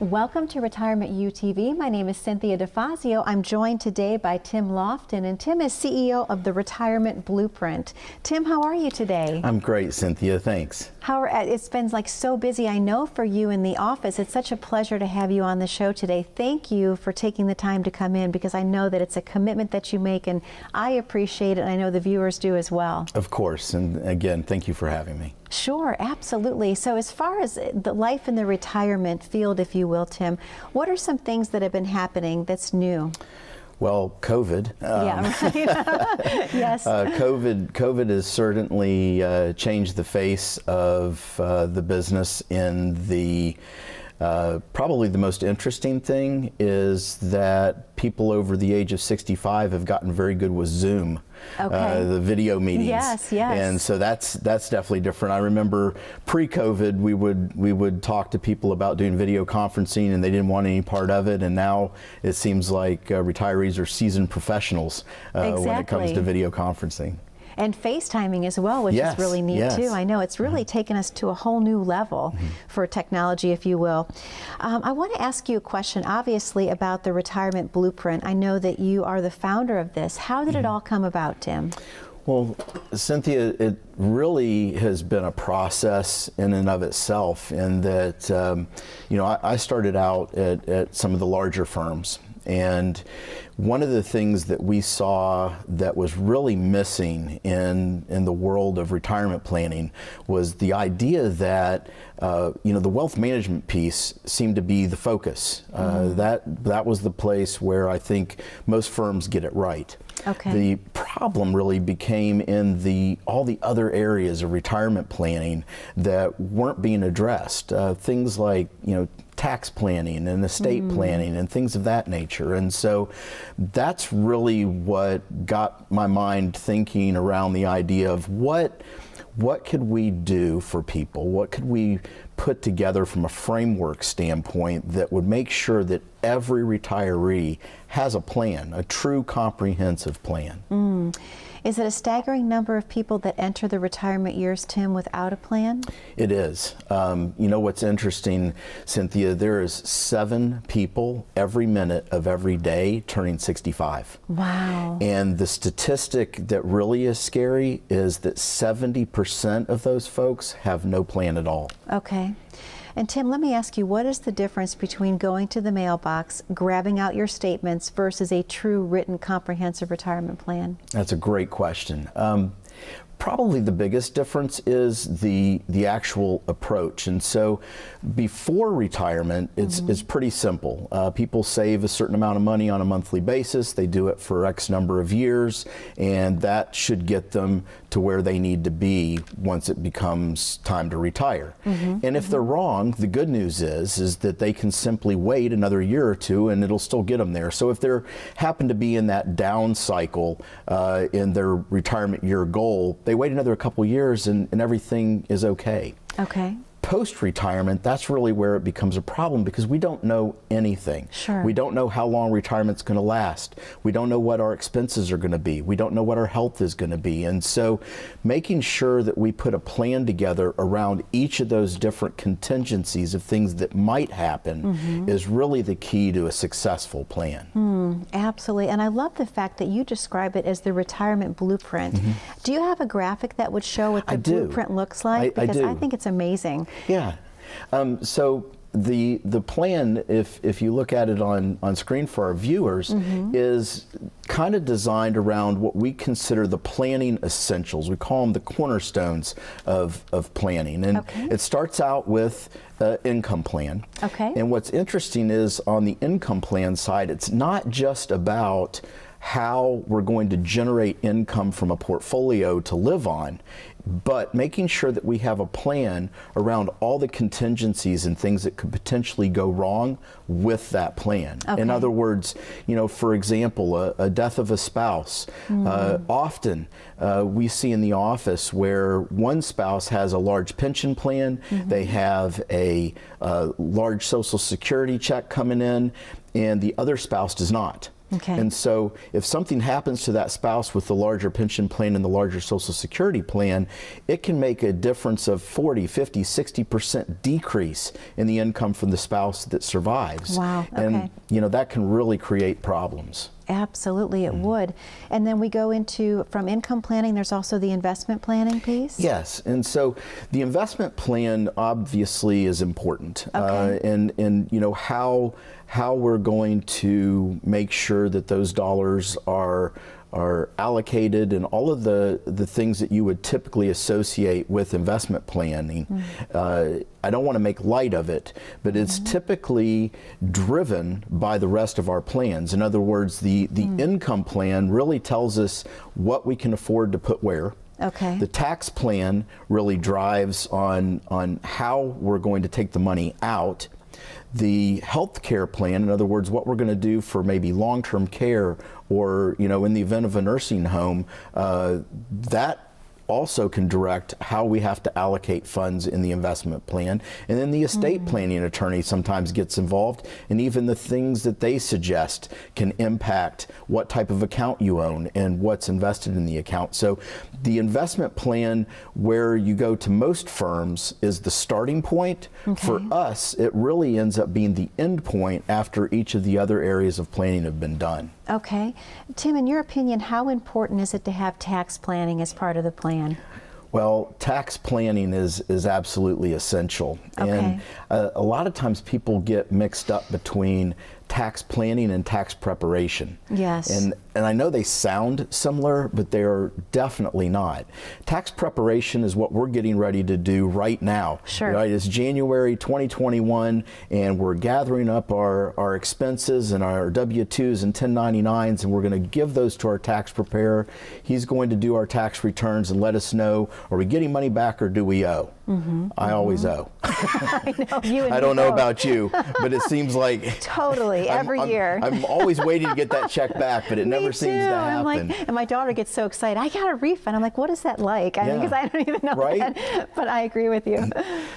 Welcome to Retirement UTV. My name is Cynthia DeFazio. I'm joined today by Tim Lofton, and Tim is CEO of the Retirement Blueprint. Tim, how are you today? I'm great, Cynthia. Thanks. It's been like so busy, I know, for you in the office. It's such a pleasure to have you on the show today. Thank you for taking the time to come in, because I know that it's a commitment that you make, and I appreciate it, and I know the viewers do as well. Of course, and again, thank you for having me. Sure, absolutely. So as far as the life in the retirement field, if you will, Tim, what are some things that have been happening that's new? Well, COVID. Yeah, right. Yes. COVID has certainly changed the face of the business. Probably the most interesting thing is that people over the age of 65 have gotten very good with Zoom. Okay. The video meetings. Yes, yes. And so that's definitely different. I remember pre-COVID we would talk to people about doing video conferencing, and they didn't want any part of it. And now it seems like retirees are seasoned professionals when it comes to video conferencing. And FaceTiming as well, which is really neat too. I know it's really taken us to a whole new level for technology, if you will. I want to ask you a question, obviously, about the Retirement Blueprint. I know that you are the founder of this. How did it all come about, Tim? Well, Cynthia, it really has been a process in and of itself, in that, I started out at some of the larger firms. And one of the things that we saw that was really missing in the world of retirement planning was the idea that the wealth management piece seemed to be the focus. That was the place where I think most firms get it right. Okay. The problem really became in all the other areas of retirement planning that weren't being addressed. Things like tax planning and estate planning and things of that nature. And so that's really what got my mind thinking around the idea of what could we do for people? What could we put together from a framework standpoint that would make sure that every retiree has a plan, a true comprehensive plan? Is it a staggering number of people that enter the retirement years, Tim, without a plan? It is. What's interesting, Cynthia, there is 7 people every minute of every day turning 65. Wow. And the statistic that really is scary is that 70% of those folks have no plan at all. Okay. And Tim, let me ask you, what is the difference between going to the mailbox, grabbing out your statements, versus a true written comprehensive retirement plan? That's a great question. Probably the biggest difference is the actual approach. And so before retirement, it's pretty simple. People save a certain amount of money on a monthly basis. They do it for X number of years, and that should get them to where they need to be once it becomes time to retire. And if they're wrong, the good news is that they can simply wait another year or two and it'll still get them there. So if they happen to be in that down cycle in their retirement year goal, they wait another couple years and everything is okay. Okay. Post-retirement, that's really where it becomes a problem, because we don't know anything. Sure. We don't know how long retirement's going to last. We don't know what our expenses are going to be. We don't know what our health is going to be. And so making sure that we put a plan together around each of those different contingencies of things that might happen is really the key to a successful plan. Absolutely. And I love the fact that you describe it as the retirement blueprint. Do you have a graphic that would show what the blueprint looks like? Because I think it's amazing. Yeah. So the plan, if you look at it on screen for our viewers, is kind of designed around what we consider the planning essentials. We call them the cornerstones of planning. And it starts out with income plan. Okay. And what's interesting is on the income plan side, it's not just about how we're going to generate income from a portfolio to live on, but making sure that we have a plan around all the contingencies and things that could potentially go wrong with that plan. Okay. In other words, for example, a death of a spouse. Often we see in the office where one spouse has a large pension plan, they have a large Social Security check coming in, and the other spouse does not. Okay. And so if something happens to that spouse with the larger pension plan and the larger Social Security plan, it can make a difference of 40, 50, 60% decrease in the income from the spouse that survives. Wow. Okay. And that can really create problems. Absolutely, it would. And then we go into, from income planning, there's also the investment planning piece? Yes, and so the investment plan obviously is important. Okay. And how we're going to make sure that those dollars are allocated, and all of the things that you would typically associate with investment planning. I don't want to make light of it, but it's typically driven by the rest of our plans. In other words, the income plan really tells us what we can afford to put where. Okay. The tax plan really drives on how we're going to take the money out. The health care plan, in other words, what we're going to do for maybe long-term care, or in the event of a nursing home, that also can direct how we have to allocate funds in the investment plan. And then the estate planning attorney sometimes gets involved, and even the things that they suggest can impact what type of account you own and what's invested in the account. So the investment plan, where you go to most firms, is the starting point. Okay. For us, it really ends up being the end point after each of the other areas of planning have been done. Okay. Tim, in your opinion, how important is it to have tax planning as part of the plan? Well, tax planning is absolutely essential. Okay. And a lot of times people get mixed up between tax planning and tax preparation. Yes. And I know they sound similar, but they are definitely not. Tax preparation is what we're getting ready to do right now. Sure. Right? It's January 2021, and we're gathering up our expenses and our W-2s and 1099s, and we're going to give those to our tax preparer. He's going to do our tax returns and let us know, are we getting money back or do we owe? I always owe. I know, you and I me don't know both. about you, but it seems like Totally, every year. I'm always waiting to get that check back, but it never seems to I'm happen. like, and my daughter gets so excited. I got a refund. I'm like, what is that like? I mean, Yeah. because I don't even know Right? that. But I agree with you.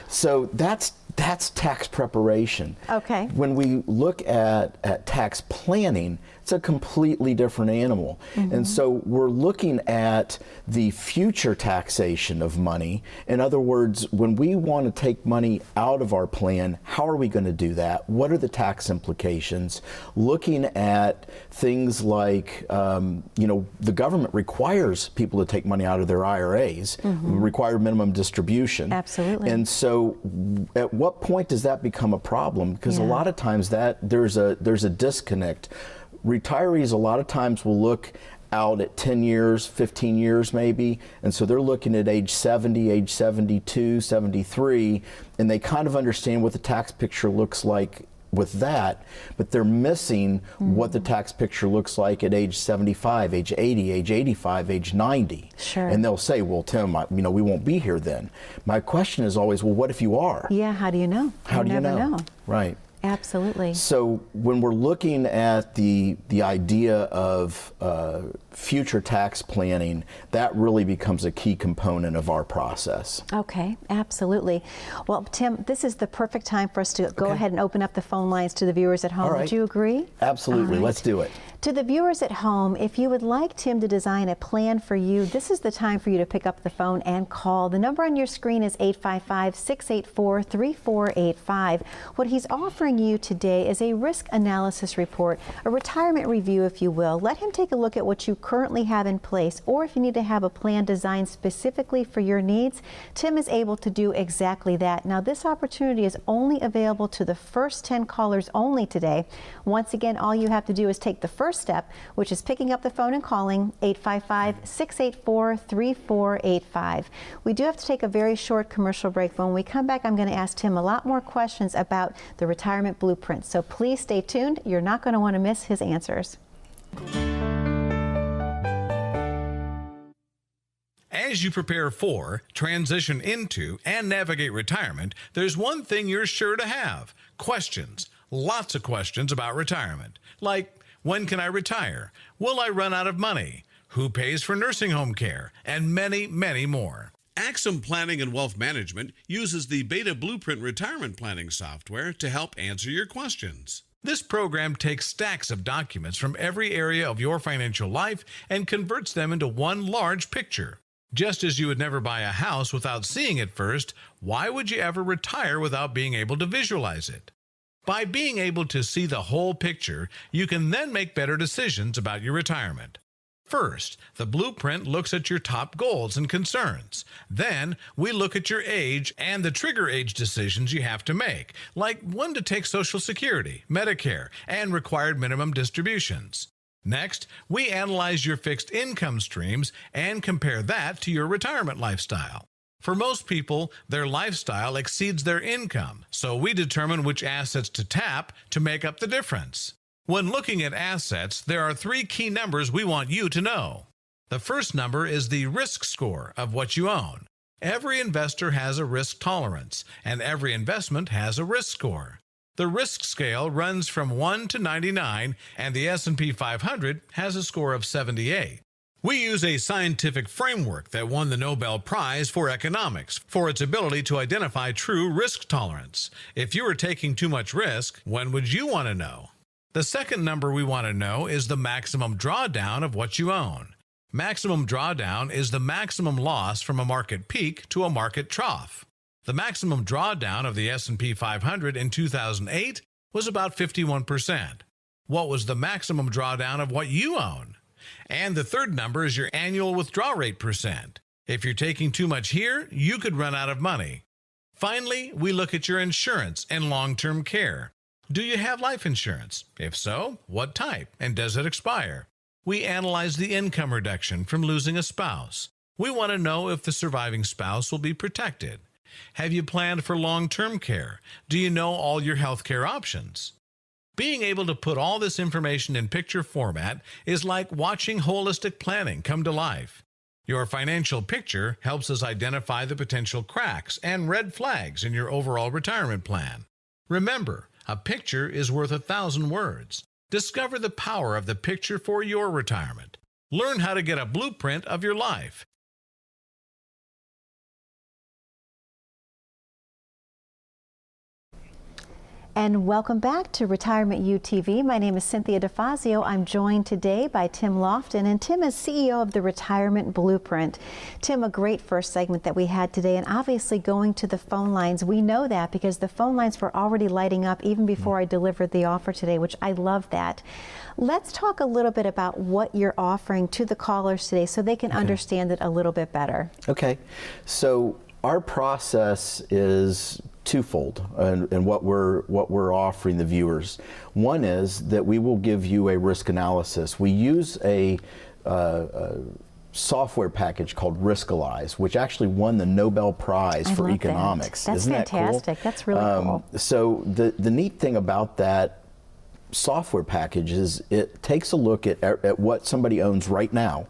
So that's tax preparation. Okay. When we look at tax planning, it's a completely different animal. And so we're looking at the future taxation of money. In other words, when we want to take money out of our plan, how are we going to do that? What are the tax implications? Looking at things like, the government requires people to take money out of their IRAs, require minimum distribution. Absolutely. And so at what point does that become a problem? Because a lot of times there's a disconnect. Retirees a lot of times will look out at 10 years, 15 years maybe, and so they're looking at age 70, age 72, 73, and they kind of understand what the tax picture looks like with that, but they're missing what the tax picture looks like at age 75, age 80, age 85, age 90. Sure. And they'll say, well, Tim, we won't be here then. My question is always, well, what if you are? Yeah, how do you know? How do you never know. Right. Absolutely. So when we're looking at the idea of future tax planning, that really becomes a key component of our process. Okay, absolutely. Well, Tim, this is the perfect time for us to go ahead and open up the phone lines to the viewers at home. All right. Would you agree? Absolutely. All right. Let's do it. To the viewers at home, if you would like Tim to design a plan for you, this is the time for you to pick up the phone and call. The number on your screen is 855-684-3485. What he's offering you today is a risk analysis report, a retirement review, if you will. Let him take a look at what you currently have in place, or if you need to have a plan designed specifically for your needs, Tim is able to do exactly that. Now, this opportunity is only available to the first 10 callers only today. Once again, all you have to do is take the first step, which is picking up the phone and calling 855-684-3485. We do have to take a very short commercial break. When we come back, I'm going to ask Tim a lot more questions about the retirement blueprint. So please stay tuned. You're not going to want to miss his answers. As you prepare for, transition into, and navigate retirement, there's one thing you're sure to have: questions. Lots of questions about retirement. Like, when can I retire? Will I run out of money? Who pays for nursing home care? And many, many more. Axum Planning and Wealth Management uses the Beta Blueprint retirement planning software to help answer your questions. This program takes stacks of documents from every area of your financial life and converts them into one large picture. Just as you would never buy a house without seeing it first, why would you ever retire without being able to visualize it? By being able to see the whole picture, you can then make better decisions about your retirement. First, the blueprint looks at your top goals and concerns. Then, we look at your age and the trigger age decisions you have to make, like when to take Social Security, Medicare, and required minimum distributions. Next, we analyze your fixed income streams and compare that to your retirement lifestyle. For most people, their lifestyle exceeds their income, so we determine which assets to tap to make up the difference. When looking at assets, there are 3 key numbers we want you to know. The first number is the risk score of what you own. Every investor has a risk tolerance, and every investment has a risk score. The risk scale runs from 1 to 99, and the S&P 500 has a score of 78. We use a scientific framework that won the Nobel Prize for Economics for its ability to identify true risk tolerance. If you were taking too much risk, when would you want to know? The second number we want to know is the maximum drawdown of what you own. Maximum drawdown is the maximum loss from a market peak to a market trough. The maximum drawdown of the S&P 500 in 2008 was about 51%. What was the maximum drawdown of what you own? And the third number is your annual withdrawal rate percent. If you're taking too much here, you could run out of money. Finally, we look at your insurance and long-term care. Do you have life insurance? If so, what type, and does it expire? We analyze the income reduction from losing a spouse. We want to know if the surviving spouse will be protected. Have you planned for long-term care? Do you know all your health care options? Being able to put all this information in picture format is like watching holistic planning come to life. Your financial picture helps us identify the potential cracks and red flags in your overall retirement plan. Remember, a picture is worth 1,000 words. Discover the power of the picture for your retirement. Learn how to get a blueprint of your life. And welcome back to Retirement U TV. My name is Cynthia DeFazio. I'm joined today by Tim Lofton, and Tim is CEO of the Retirement Blueprint. Tim, a great first segment that we had today, and obviously going to the phone lines. We know that because the phone lines were already lighting up even before I delivered the offer today, which I love that. Let's talk a little bit about what you're offering to the callers today so they can understand it a little bit better. Okay, so our process is twofold, and what we're offering the viewers. One is that we will give you a risk analysis. We use a software package called Riskalyze, which actually won the Nobel Prize for economics. That's Isn't fantastic. That cool? That's really cool. So the neat thing about that software package is it takes a look at what somebody owns right now,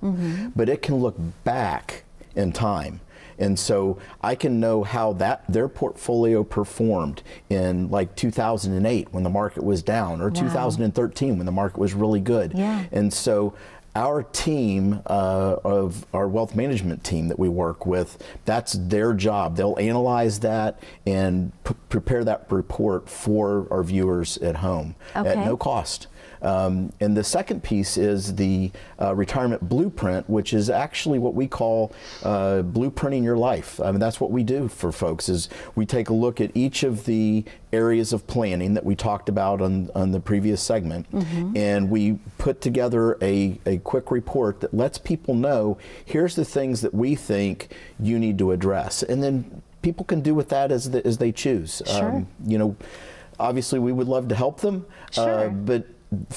but it can look back in time. And so I can know how their portfolio performed in like 2008 when the market was down, or 2013 when the market was really good. Yeah. And so our team, of our wealth management team that we work with, that's their job. They'll analyze that and prepare that report for our viewers at home at no cost. And the second piece is the retirement blueprint, which is actually what we call blueprinting your life. I mean, that's what we do for folks, is we take a look at each of the areas of planning that we talked about on the previous segment, and we put together a quick report that lets people know, here's the things that we think you need to address. And then people can do with that as they choose. Sure. You know, obviously we would love to help them, but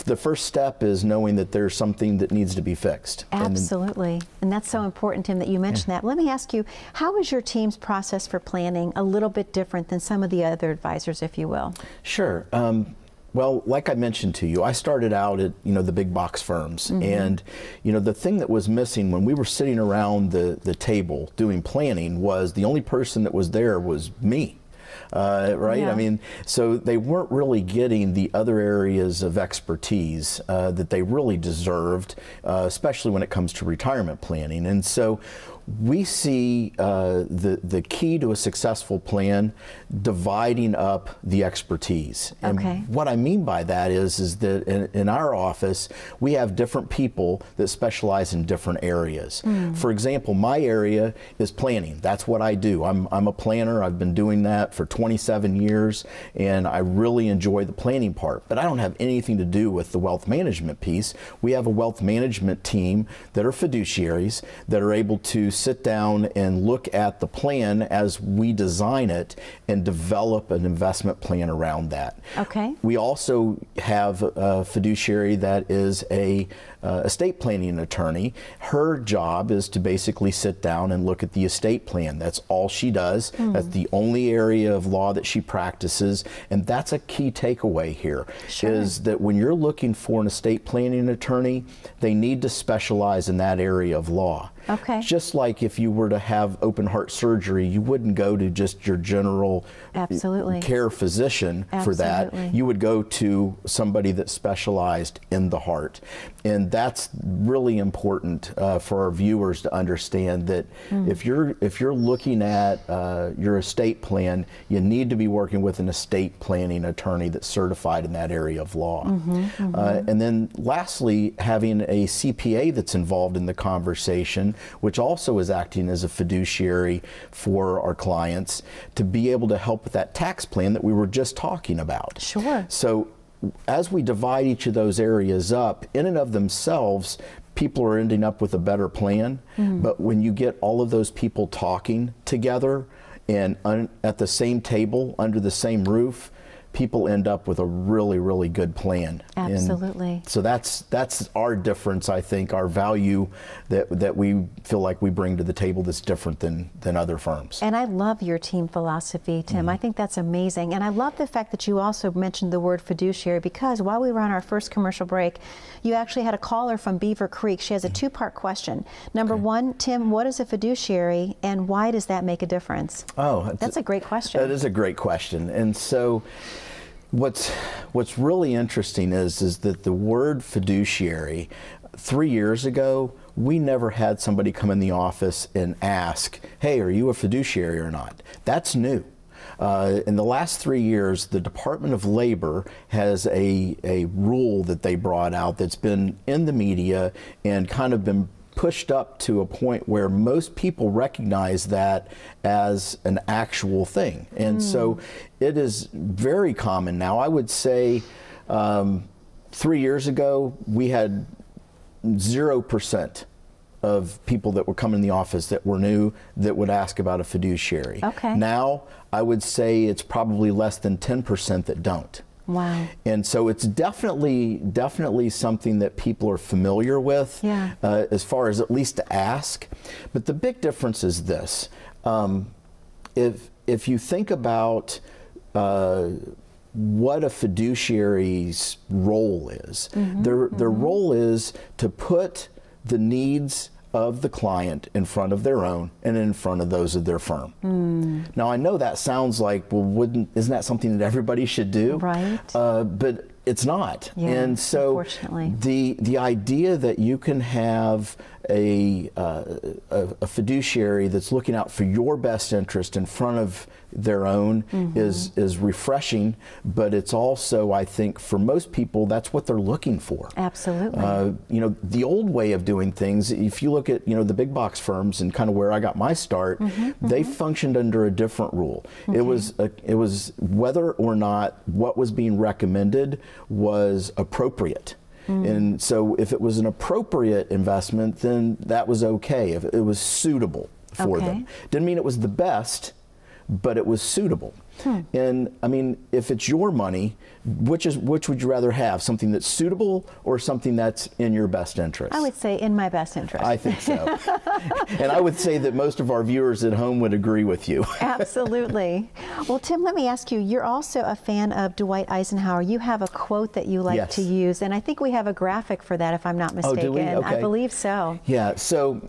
the first step is knowing that there's something that needs to be fixed. Absolutely. And that's so important, Tim, that you mentioned that. Let me ask you, how is your team's process for planning a little bit different than some of the other advisors, if you will? Sure. Well, like I mentioned to you, I started out at, the big box firms. And, the thing that was missing when we were sitting around the table doing planning was the only person that was there was me. Right? Yeah. I mean, so they weren't really getting the other areas of expertise that they really deserved, especially when it comes to retirement planning. And so we see the key to a successful plan dividing up the expertise. And what I mean by that is that in our office, we have different people that specialize in different areas. For example, my area is planning. That's what I do. I'm a planner. I've been doing that for 27 years, and I really enjoy the planning part. But I don't have anything to do with the wealth management piece. We have a wealth management team that are fiduciaries that are able to sit down and look at the plan as we design it and develop an investment plan around that. We also have a fiduciary that is a estate planning attorney. Her job is to basically sit down and look at the estate plan. That's all she does. That's the only area of law that she practices, and that's a key takeaway here, is that when you're looking for an estate planning attorney, they need to specialize in that area of law. Just like if you were to have open heart surgery, you wouldn't go to just your general care physician for that. You would go to somebody that specialized in the heart. And that's really important for our viewers to understand that if you're looking at your estate plan, you need to be working with an estate planning attorney that's certified in that area of law. And then lastly, having a CPA that's involved in the conversation, which also is acting as a fiduciary for our clients to be able to help with that tax plan that we were just talking about. So as we divide each of those areas up, in and of themselves, people are ending up with a better plan. But when you get all of those people talking together and at the same table, under the same roof, people end up with a really, really good plan. And so that's our difference, I think, our value that we feel like we bring to the table that's different than other firms. And I love your team philosophy, Tim. I think that's amazing. And I love the fact that you also mentioned the word fiduciary, because while we were on our first commercial break, you actually had a caller from Beaver Creek. She has a two-part question. Number one, Tim, what is a fiduciary and why does that make a difference? That's a great question. That is a great question. And so what's really interesting is that the word fiduciary, 3 years ago, we never had somebody come in the office and ask, hey, are you a fiduciary or not? That's new. In the last 3 years, the Department of Labor has a rule that they brought out that's been in the media and kind of been pushed up to a point where most people recognize that as an actual thing. And so it is very common now. I would say 3 years ago, we had 0% of people that were coming in the office that were new that would ask about a fiduciary. Now, I would say it's probably less than 10% that don't. And so it's definitely something that people are familiar with, as far as at least to ask. But the big difference is this. If you think about what a fiduciary's role is, their role is to put the needs of the client in front of their own and in front of those of their firm. Now, I know that sounds like, well, isn't that something that everybody should do? But it's not. And so the idea that you can have a fiduciary that's looking out for your best interest in front of their own is refreshing, but it's also, I think, for most people, that's what they're looking for. You know, the old way of doing things, if you look at, you know, the big box firms and kind of where I got my start, they functioned under a different rule. It was whether or not what was being recommended was appropriate. And so if it was an appropriate investment, then that was okay. If it was suitable for them. Didn't mean it was the best, but it was suitable. And I mean, if it's your money, which would you rather have? Something that's suitable or something that's in your best interest? I would say in my best interest. I think so. And I would say that most of our viewers at home would agree with you. Absolutely. Well, Tim, let me ask you, you're also a fan of Dwight Eisenhower. You have a quote that you like to use, and I think we have a graphic for that, if I'm not mistaken. Oh, do we? Okay. I believe so. Yeah, so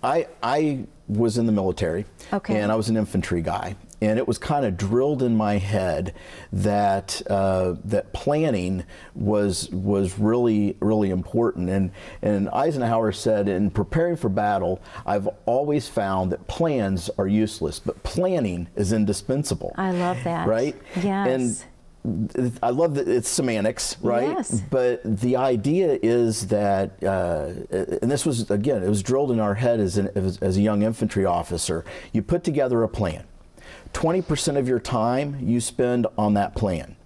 I was in the military, and I was an infantry guy. and it was kind of drilled in my head that that planning was really, really important. And Eisenhower said, in preparing for battle, I've always found that plans are useless, but planning is indispensable. I love that. Right? Yes. And I love that it's semantics, right? Yes. But the idea is that, and this was, again, it was drilled in our head as a young infantry officer. You put together a plan. 20% of your time you spend on that plan.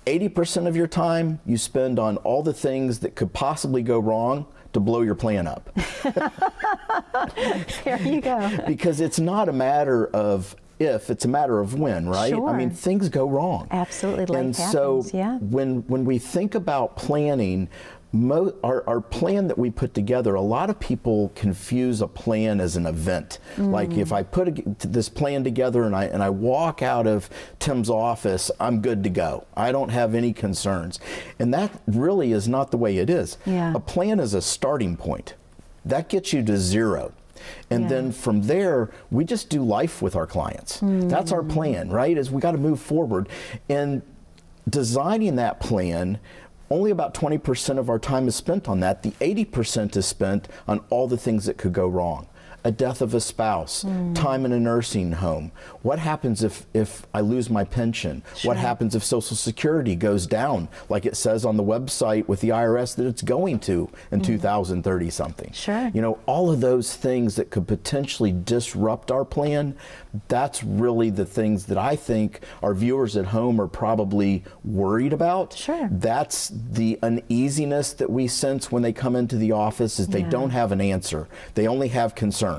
80% of your time you spend on all the things that could possibly go wrong to blow your plan up. There you go. Because it's not a matter of if, it's a matter of when, right? Sure. I mean, things go wrong. Absolutely, life and happens, so yeah. when we think about planning, our plan that we put together, a lot of people confuse a plan as an event. Like if I put this plan together and I walk out of Tim's office, I'm good to go. I don't have any concerns. And that really is not the way it is. Yeah. A plan is a starting point. That gets you to zero. And then from there, we just do life with our clients. That's our plan, right? Is we got to move forward. And designing that plan, only about 20% of our time is spent on that. The 80% is spent on all the things that could go wrong. A death of a spouse, time in a nursing home. What happens if I lose my pension? Sure. What happens if Social Security goes down, like it says on the website with the IRS that it's going to in 2030 something? Sure. You know, all of those things that could potentially disrupt our plan, that's really the things that I think our viewers at home are probably worried about. Sure. That's the uneasiness that we sense when they come into the office, is they don't have an answer. They only have concerns.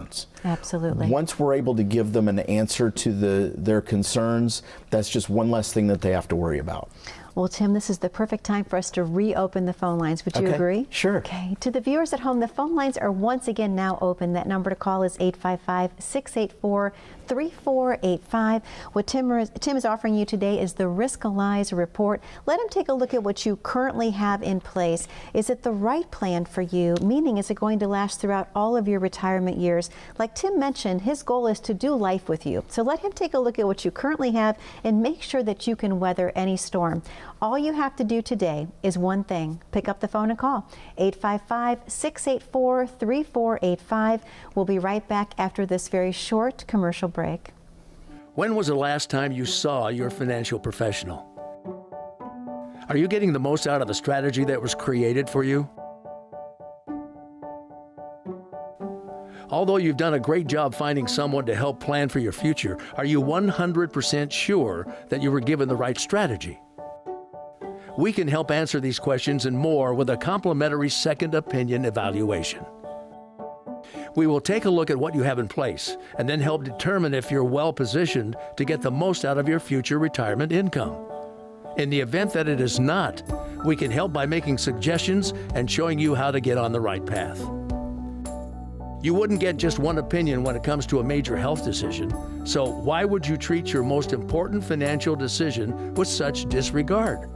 Absolutely. Once we're able to give them an answer to their concerns, that's just one less thing that they have to worry about. Well, Tim, this is the perfect time for us to reopen the phone lines. Would you agree? Sure. Okay. To the viewers at home, the phone lines are once again now open. That number to call is 855-684-3485. What Tim is offering you today is the Riskalyze report. Let him take a look at what you currently have in place. Is it the right plan for you? Meaning, is it going to last throughout all of your retirement years? Like Tim mentioned, his goal is to do life with you. So let him take a look at what you currently have and make sure that you can weather any storm. All you have to do today is one thing. Pick up the phone and call 855-684-3485. We'll be right back after this very short commercial break. When was the last time you saw your financial professional? Are you getting the most out of the strategy that was created for you? Although you've done a great job finding someone to help plan for your future, are you 100% sure that you were given the right strategy? We can help answer these questions and more with a complimentary second opinion evaluation. We will take a look at what you have in place and then help determine if you're well positioned to get the most out of your future retirement income. In the event that it is not, we can help by making suggestions and showing you how to get on the right path. You wouldn't get just one opinion when it comes to a major health decision, so why would you treat your most important financial decision with such disregard?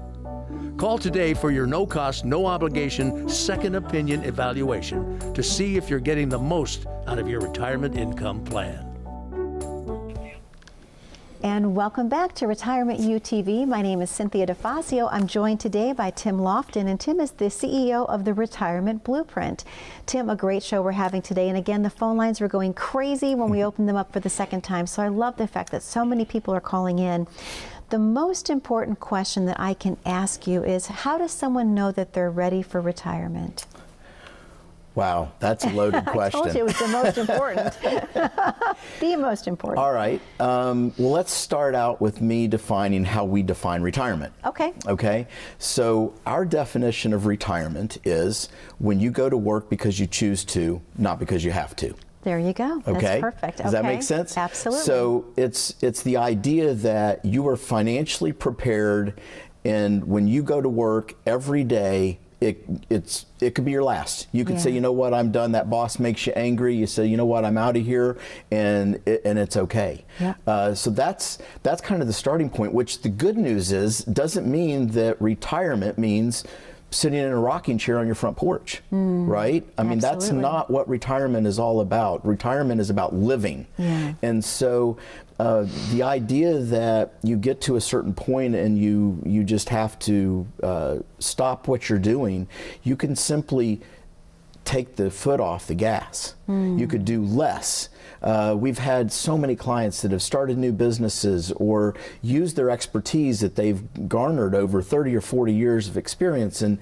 Call today for your no-cost, no-obligation second opinion evaluation to see if you're getting the most out of your retirement income plan. And welcome back to Retirement UTV. My name is Cynthia DeFazio. I'm joined today by Tim Lofton, and Tim is the CEO of the Retirement Blueprint. Tim, a great show we're having today. And again, the phone lines were going crazy when we opened them up for the second time. So I love the fact that so many people are calling in. The most important question that I can ask you is, how does someone know that they're ready for retirement? Wow, that's a loaded question. I told you it was the most important. The most important. All right. Well, let's start out with me defining how we define retirement. Okay. Okay. So our definition of retirement is when you go to work because you choose to, not because you have to. There you go. Okay. That's perfect. Does that make sense? Absolutely. So it's the idea that you are financially prepared, and when you go to work every day, it could be your last. You could say, you know what, I'm done. That boss makes you angry. You say, you know what, I'm out of here, and it's okay. Yeah. So that's kind of the starting point. Which the good news is doesn't mean that retirement means sitting in a rocking chair on your front porch, right? I mean, that's not what retirement is all about. Retirement is about living. Yeah. And so the idea that you get to a certain point and you just have to stop what you're doing, you can simply take the foot off the gas. You could do less. We've had so many clients that have started new businesses or used their expertise that they've garnered over 30 or 40 years of experience and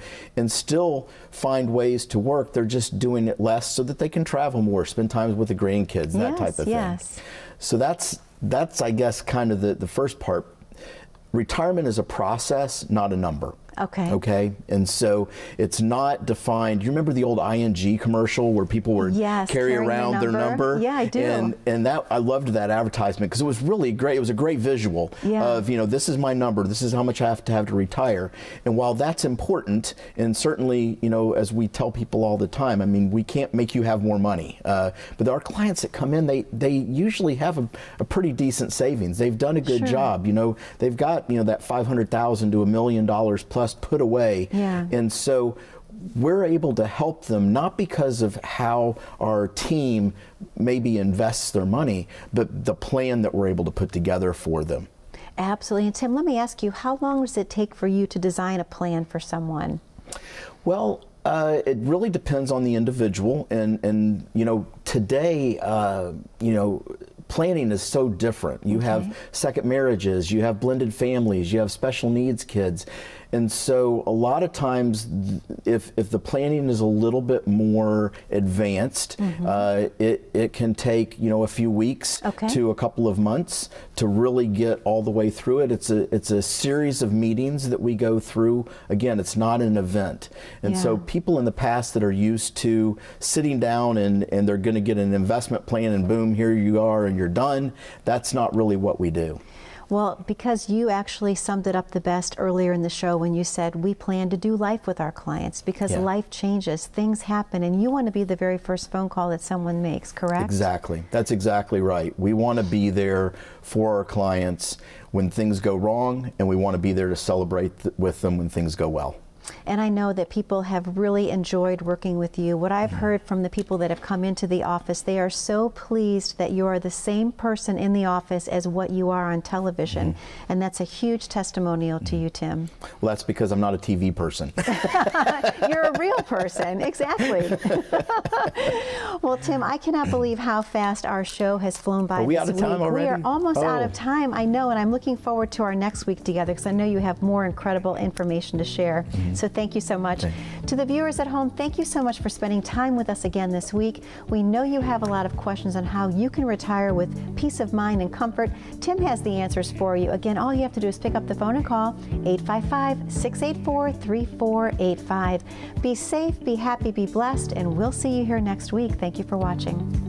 still find ways to work. They're just doing it less so that they can travel more, spend time with the grandkids, that type of thing. So that's I guess kind of the first part. Retirement is a process, not a number. Okay. And so it's not defined. You remember the old ING commercial where people would carry around their number? Yeah, I do. And that, I loved that advertisement because it was really great. It was a great visual of, this is my number. This is how much I have to retire. And while that's important, and certainly, as we tell people all the time, I mean, we can't make you have more money. But our clients that come in, they usually have a pretty decent savings. They've done a good job. They've got, that $500,000 to $1 million plus put away. And so we're able to help them, not because of how our team maybe invests their money, but the plan that we're able to put together for them. Absolutely. And Tim, let me ask you, how long does it take for you to design a plan for someone? Well, it really depends on the individual, and today, planning is so different. You have second marriages, you have blended families, you have special needs kids. And so a lot of times, if the planning is a little bit more advanced, it can take a few weeks to a couple of months to really get all the way through it. It's a series of meetings that we go through. Again, it's not an event. And so people in the past that are used to sitting down and they're going to get an investment plan and boom, here you are and you're done, that's not really what we do. Well, because you actually summed it up the best earlier in the show when you said we plan to do life with our clients because life changes, things happen, and you want to be the very first phone call that someone makes, correct? Exactly. That's exactly right. We want to be there for our clients when things go wrong, and we want to be there to celebrate with them when things go well. And I know that people have really enjoyed working with you. What I've heard from the people that have come into the office, they are so pleased that you are the same person in the office as what you are on television. And that's a huge testimonial to you, Tim. Well, that's because I'm not a TV person. You're a real person, exactly. Well, Tim, I cannot believe how fast our show has flown by. Are we out of time already? We are almost out of time, I know, and I'm looking forward to our next week together because I know you have more incredible information to share. So thank you so much. To the viewers at home, thank you so much for spending time with us again this week. We know you have a lot of questions on how you can retire with peace of mind and comfort. Tim has the answers for you. Again, all you have to do is pick up the phone and call 855-684-3485. Be safe, be happy, be blessed, and we'll see you here next week. Thank you for watching.